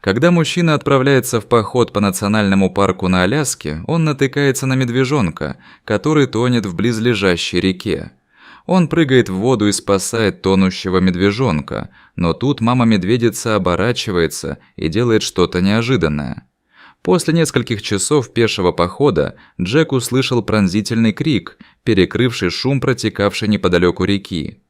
Когда мужчина отправляется в поход по национальному парку на Аляске, он натыкается на медвежонка, который тонет в близлежащей реке. Он прыгает в воду и спасает тонущего медвежонка, но тут мама-медведица оборачивается и делает что-то неожиданное. После нескольких часов пешего похода Джек услышал пронзительный крик, перекрывший шум протекавшей неподалеку реки.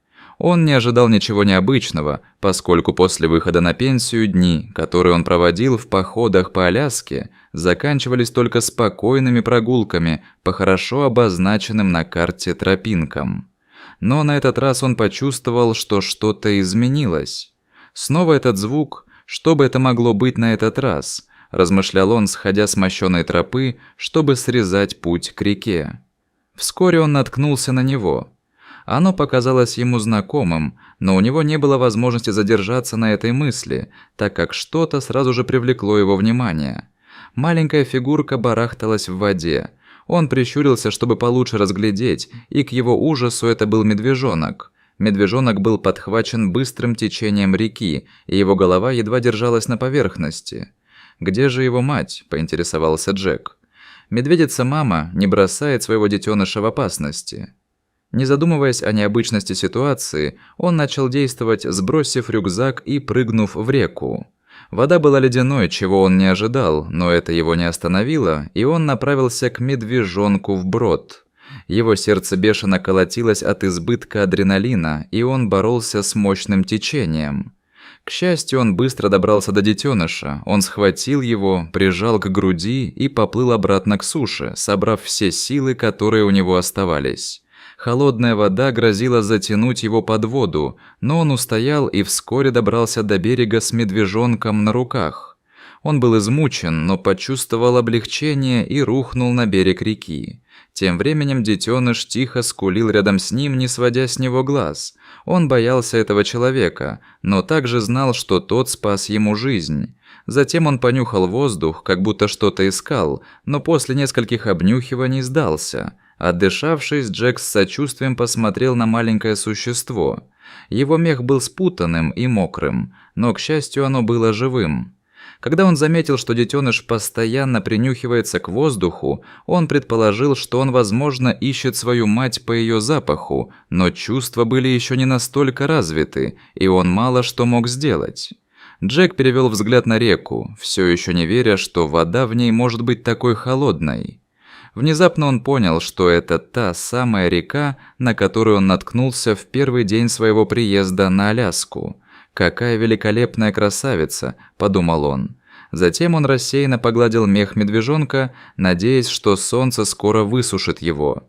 Он не ожидал ничего необычного, поскольку после выхода на пенсию дни, которые он проводил в походах по Аляске, заканчивались только спокойными прогулками по хорошо обозначенным на карте тропинкам. Но на этот раз он почувствовал, что что-то изменилось. Снова этот звук, что бы это могло быть на этот раз, размышлял он, сходя с мощеной тропы, чтобы срезать путь к реке. Вскоре он наткнулся на него. Оно показалось ему знакомым, но у него не было возможности задержаться на этой мысли, так как что-то сразу же привлекло его внимание. Маленькая фигурка барахталась в воде. Он прищурился, чтобы получше разглядеть, и к его ужасу это был медвежонок. Медвежонок был подхвачен быстрым течением реки, и его голова едва держалась на поверхности. «Где же его мать?» – поинтересовался Джек. Медведица-мама не бросает своего детеныша в опасности. Не задумываясь о необычности ситуации, он начал действовать, сбросив рюкзак и прыгнув в реку. Вода была ледяной, чего он не ожидал, но это его не остановило, и он направился к медвежонку вброд. Его сердце бешено колотилось от избытка адреналина, и он боролся с мощным течением. К счастью, он быстро добрался до детеныша, он схватил его, прижал к груди и поплыл обратно к суше, собрав все силы, которые у него оставались. Холодная вода грозила затянуть его под воду, но он устоял и вскоре добрался до берега с медвежонком на руках. Он был измучен, но почувствовал облегчение и рухнул на берег реки. Тем временем детеныш тихо скулил рядом с ним, не сводя с него глаз. Он боялся этого человека, но также знал, что тот спас ему жизнь. Затем он понюхал воздух, как будто что-то искал, но после нескольких обнюхиваний сдался. Отдышавшись, Джек с сочувствием посмотрел на маленькое существо. Его мех был спутанным и мокрым, но, к счастью, оно было живым. Когда он заметил, что детеныш постоянно принюхивается к воздуху, он предположил, что он, возможно, ищет свою мать по ее запаху, но чувства были еще не настолько развиты, и он мало что мог сделать. Джек перевел взгляд на реку, все еще не веря, что вода в ней может быть такой холодной. Внезапно он понял, что это та самая река, на которую он наткнулся в первый день своего приезда на Аляску. «Какая великолепная красавица!» – подумал он. Затем он рассеянно погладил мех медвежонка, надеясь, что солнце скоро высушит его.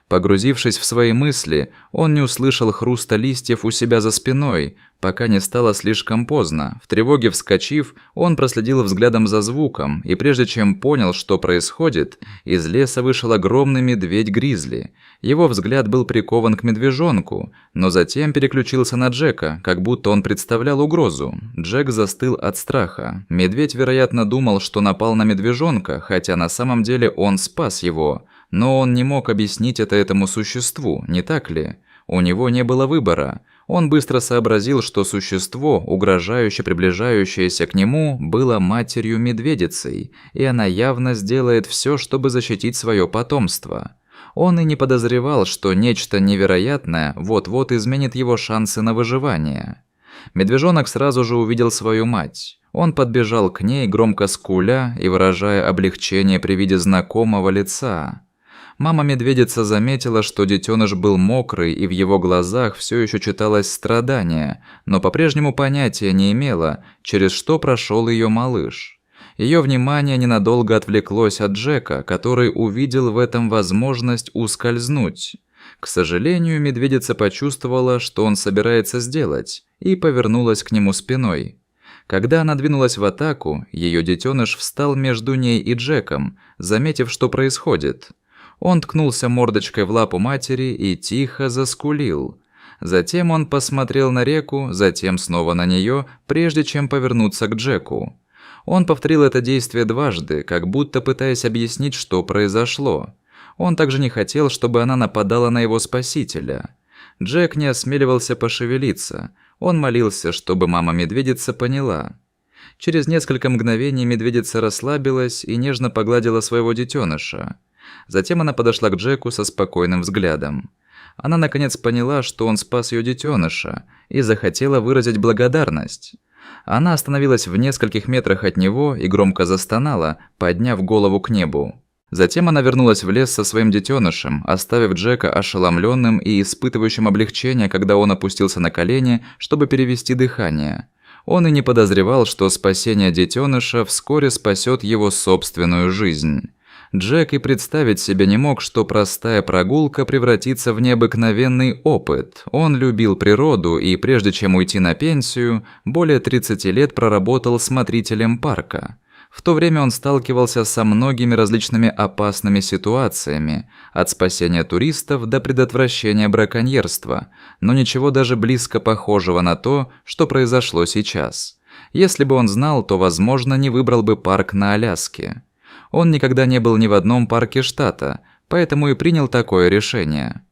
Погрузившись в свои мысли, он не услышал хруста листьев у себя за спиной, пока не стало слишком поздно. В тревоге вскочив, он проследил взглядом за звуком, и прежде чем понял, что происходит, из леса вышел огромный медведь-гризли. Его взгляд был прикован к медвежонку, но затем переключился на Джека, как будто он представлял угрозу. Джек застыл от страха. Медведь, вероятно, думал, что напал на медвежонка, хотя на самом деле он спас его. Но он не мог объяснить это этому существу, не так ли? У него не было выбора. Он быстро сообразил, что существо, угрожающе приближающееся к нему, было матерью-медведицей, и она явно сделает все, чтобы защитить свое потомство. Он и не подозревал, что нечто невероятное вот-вот изменит его шансы на выживание. Медвежонок сразу же увидел свою мать. Он подбежал к ней, громко скуля и выражая облегчение при виде знакомого лица. Мама-медведица заметила, что детеныш был мокрый, и в его глазах все еще читалось страдание, но по-прежнему понятия не имела, через что прошел ее малыш. Ее внимание ненадолго отвлеклось от Джека, который увидел в этом возможность ускользнуть. К сожалению, медведица почувствовала, что он собирается сделать, и повернулась к нему спиной. Когда она двинулась в атаку, ее детеныш встал между ней и Джеком, заметив, что происходит. Он ткнулся мордочкой в лапу матери и тихо заскулил. Затем он посмотрел на реку, затем снова на нее, прежде чем повернуться к Джеку. Он повторил это действие дважды, как будто пытаясь объяснить, что произошло. Он также не хотел, чтобы она нападала на его спасителя. Джек не осмеливался пошевелиться. Он молился, чтобы мама-медведица поняла. Через несколько мгновений медведица расслабилась и нежно погладила своего детеныша. Затем она подошла к Джеку со спокойным взглядом. Она наконец поняла, что он спас ее детеныша, и захотела выразить благодарность. Она остановилась в нескольких метрах от него и громко застонала, подняв голову к небу. Затем она вернулась в лес со своим детенышем, оставив Джека ошеломленным и испытывающим облегчение, когда он опустился на колени, чтобы перевести дыхание. Он и не подозревал, что спасение детеныша вскоре спасет его собственную жизнь. Джек и представить себе не мог, что простая прогулка превратится в необыкновенный опыт. Он любил природу и, прежде чем уйти на пенсию, более 30 лет проработал смотрителем парка. В то время он сталкивался со многими различными опасными ситуациями, от спасения туристов до предотвращения браконьерства, но ничего даже близко похожего на то, что произошло сейчас. Если бы он знал, то, возможно, не выбрал бы парк на Аляске. Он никогда не был ни в одном парке штата, поэтому и принял такое решение.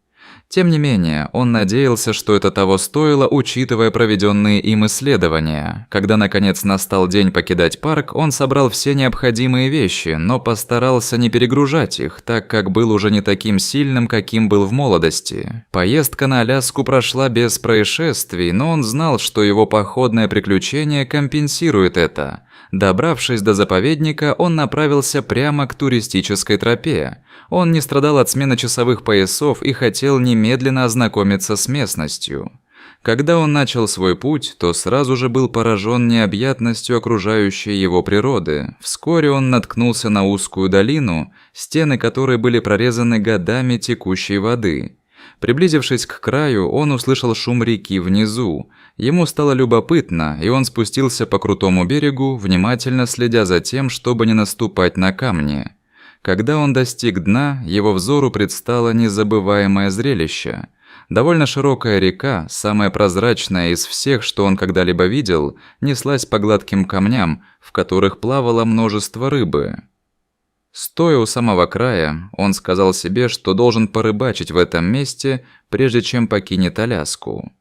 Тем не менее, он надеялся, что это того стоило, учитывая проведенные им исследования. Когда наконец настал день покидать парк, он собрал все необходимые вещи, но постарался не перегружать их, так как был уже не таким сильным, каким был в молодости. Поездка на Аляску прошла без происшествий, но он знал, что его походное приключение компенсирует это. Добравшись до заповедника, он направился прямо к туристической тропе. Он не страдал от смены часовых поясов и хотел немедленно ознакомиться с местностью. Когда он начал свой путь, то сразу же был поражен необъятностью окружающей его природы. Вскоре он наткнулся на узкую долину, стены которой были прорезаны годами текущей воды. Приблизившись к краю, он услышал шум реки внизу. Ему стало любопытно, и он спустился по крутому берегу, внимательно следя за тем, чтобы не наступать на камни. Когда он достиг дна, его взору предстало незабываемое зрелище. Довольно широкая река, самая прозрачная из всех, что он когда-либо видел, неслась по гладким камням, в которых плавало множество рыбы. Стоя у самого края, он сказал себе, что должен порыбачить в этом месте, прежде чем покинет Аляску.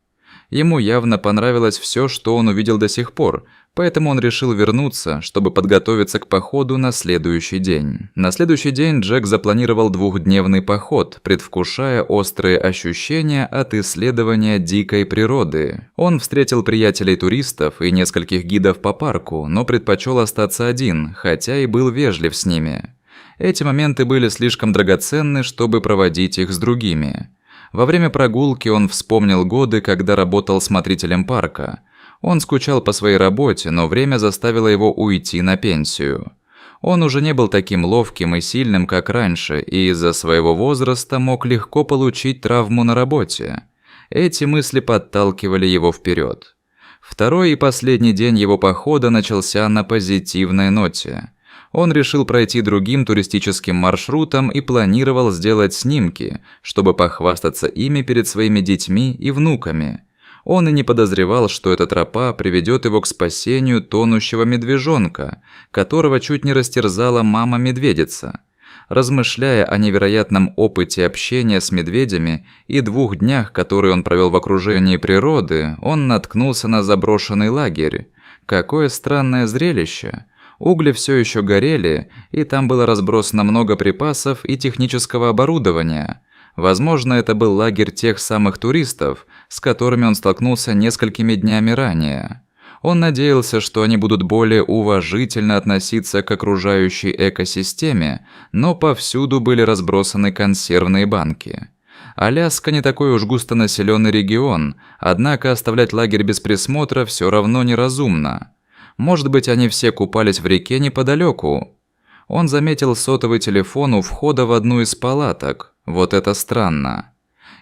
Ему явно понравилось все, что он увидел до сих пор, поэтому он решил вернуться, чтобы подготовиться к походу на следующий день. На следующий день Джек запланировал двухдневный поход, предвкушая острые ощущения от исследования дикой природы. Он встретил приятелей-туристов и нескольких гидов по парку, но предпочел остаться один, хотя и был вежлив с ними. Эти моменты были слишком драгоценны, чтобы проводить их с другими. Во время прогулки он вспомнил годы, когда работал смотрителем парка. Он скучал по своей работе, но время заставило его уйти на пенсию. Он уже не был таким ловким и сильным, как раньше, и из-за своего возраста мог легко получить травму на работе. Эти мысли подталкивали его вперед. Второй и последний день его похода начался на позитивной ноте. Он решил пройти другим туристическим маршрутом и планировал сделать снимки, чтобы похвастаться ими перед своими детьми и внуками. Он и не подозревал, что эта тропа приведет его к спасению тонущего медвежонка, которого чуть не растерзала мама-медведица. Размышляя о невероятном опыте общения с медведями и 2 днях, которые он провел в окружении природы, он наткнулся на заброшенный лагерь. Какое странное зрелище! Угли все еще горели, и там было разбросано много припасов и технического оборудования. Возможно, это был лагерь тех самых туристов, с которыми он столкнулся несколькими днями ранее. Он надеялся, что они будут более уважительно относиться к окружающей экосистеме, но повсюду были разбросаны консервные банки. Аляска не такой уж густонаселенный регион, однако оставлять лагерь без присмотра все равно неразумно. Может быть, они все купались в реке неподалеку. Он заметил сотовый телефон у входа в одну из палаток. Вот это странно.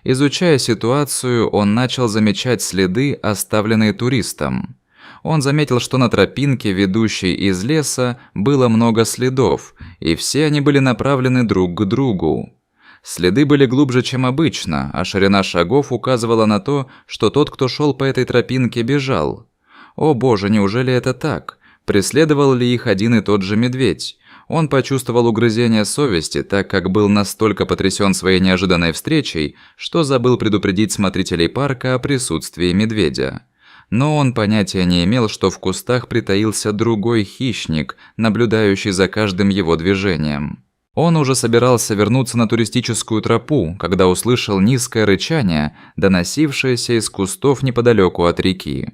Изучая ситуацию, он начал замечать следы, оставленные туристом. Он заметил, что на тропинке, ведущей из леса, было много следов, и все они были направлены друг к другу. Следы были глубже, чем обычно, а ширина шагов указывала на то, что тот, кто шел по этой тропинке, бежал. О боже, неужели это так? Преследовал ли их один и тот же медведь? Он почувствовал угрызение совести, так как был настолько потрясен своей неожиданной встречей, что забыл предупредить смотрителей парка о присутствии медведя. Но он понятия не имел, что в кустах притаился другой хищник, наблюдающий за каждым его движением. Он уже собирался вернуться на туристическую тропу, когда услышал низкое рычание, доносившееся из кустов неподалеку от реки.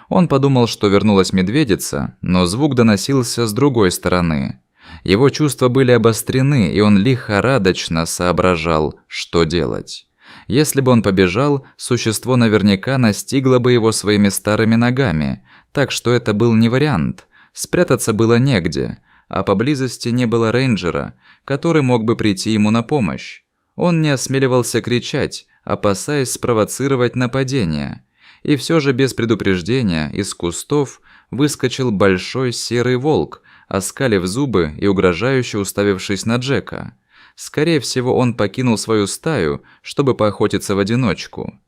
Он подумал, что вернулась медведица, но звук доносился с другой стороны. Его чувства были обострены, и он лихорадочно соображал, что делать. Если бы он побежал, существо наверняка настигло бы его своими старыми ногами, так что это был не вариант. Спрятаться было негде, а поблизости не было рейнджера, который мог бы прийти ему на помощь. Он не осмеливался кричать, опасаясь спровоцировать нападение. И все же без предупреждения из кустов выскочил большой серый волк, оскалив зубы и угрожающе уставившись на Джека. Скорее всего, он покинул свою стаю, чтобы поохотиться в одиночку.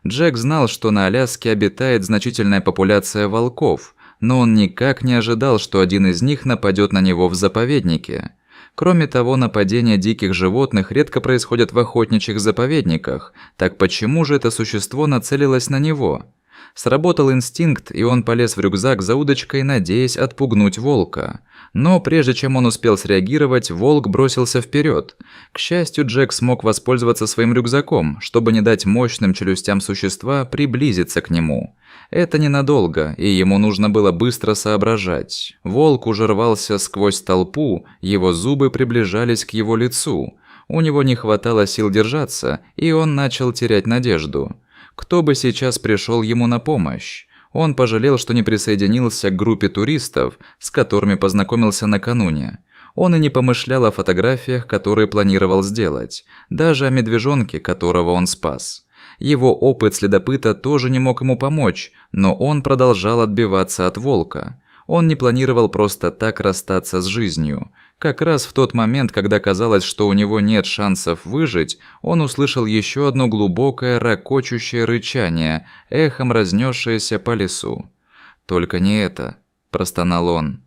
Джек знал, что на Аляске обитает значительная популяция волков, но он никак не ожидал, что один из них нападет на него в заповеднике. Кроме того, нападения диких животных редко происходят в охотничьих заповедниках, так почему же это существо нацелилось на него? Сработал инстинкт, и он полез в рюкзак за удочкой, надеясь отпугнуть волка. Но прежде чем он успел среагировать, волк бросился вперед. К счастью, Джек смог воспользоваться своим рюкзаком, чтобы не дать мощным челюстям существа приблизиться к нему. Это ненадолго, и ему нужно было быстро соображать. Волк уже рвался сквозь толпу, его зубы приближались к его лицу. У него не хватало сил держаться, и он начал терять надежду. Кто бы сейчас пришел ему на помощь? Он пожалел, что не присоединился к группе туристов, с которыми познакомился накануне. Он и не помышлял о фотографиях, которые планировал сделать, даже о медвежонке, которого он спас. Его опыт следопыта тоже не мог ему помочь, но он продолжал отбиваться от волка. Он не планировал просто так расстаться с жизнью. Как раз в тот момент, когда казалось, что у него нет шансов выжить, он услышал еще одно глубокое, ракочущее рычание, эхом разнесшееся по лесу. «Только не это», – простонал он.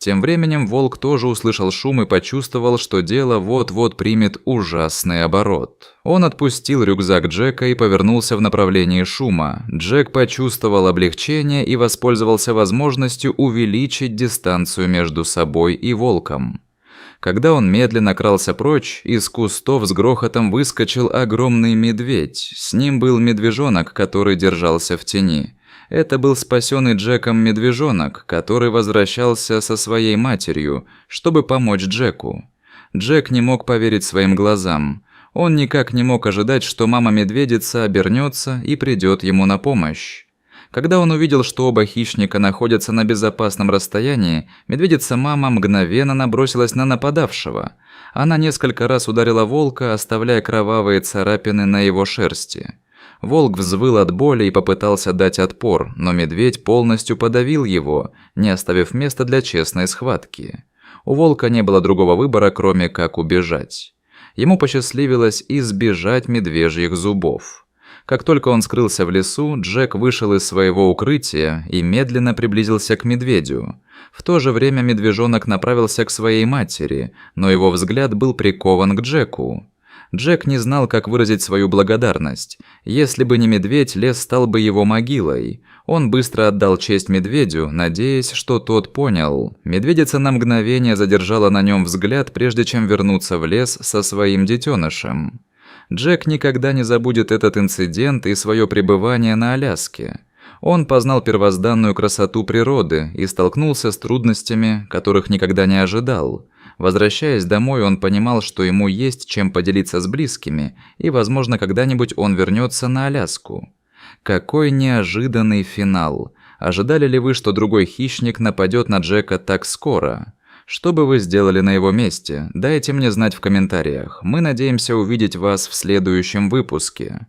Тем временем волк тоже услышал шум и почувствовал, что дело вот-вот примет ужасный оборот. Он отпустил рюкзак Джека и повернулся в направлении шума. Джек почувствовал облегчение и воспользовался возможностью увеличить дистанцию между собой и волком. Когда он медленно крался прочь, из кустов с грохотом выскочил огромный медведь. С ним был медвежонок, который держался в тени. Это был спасенный Джеком медвежонок, который возвращался со своей матерью, чтобы помочь Джеку. Джек не мог поверить своим глазам. Он никак не мог ожидать, что мама-медведица обернется и придет ему на помощь. Когда он увидел, что оба хищника находятся на безопасном расстоянии, медведица-мама мгновенно набросилась на нападавшего. Она несколько раз ударила волка, оставляя кровавые царапины на его шерсти. Волк взвыл от боли и попытался дать отпор, но медведь полностью подавил его, не оставив места для честной схватки. У волка не было другого выбора, кроме как убежать. Ему посчастливилось избежать медвежьих зубов. Как только он скрылся в лесу, Джек вышел из своего укрытия и медленно приблизился к медведю. В то же время медвежонок направился к своей матери, но его взгляд был прикован к Джеку. Джек не знал, как выразить свою благодарность. Если бы не медведь, лес стал бы его могилой. Он быстро отдал честь медведю, надеясь, что тот понял. Медведица на мгновение задержала на нем взгляд, прежде чем вернуться в лес со своим детенышем. Джек никогда не забудет этот инцидент и свое пребывание на Аляске. Он познал первозданную красоту природы и столкнулся с трудностями, которых никогда не ожидал. Возвращаясь домой, он понимал, что ему есть чем поделиться с близкими, и, возможно, когда-нибудь он вернется на Аляску. Какой неожиданный финал! Ожидали ли вы, что другой хищник нападет на Джека так скоро? Что бы вы сделали на его месте? Дайте мне знать в комментариях. Мы надеемся увидеть вас в следующем выпуске.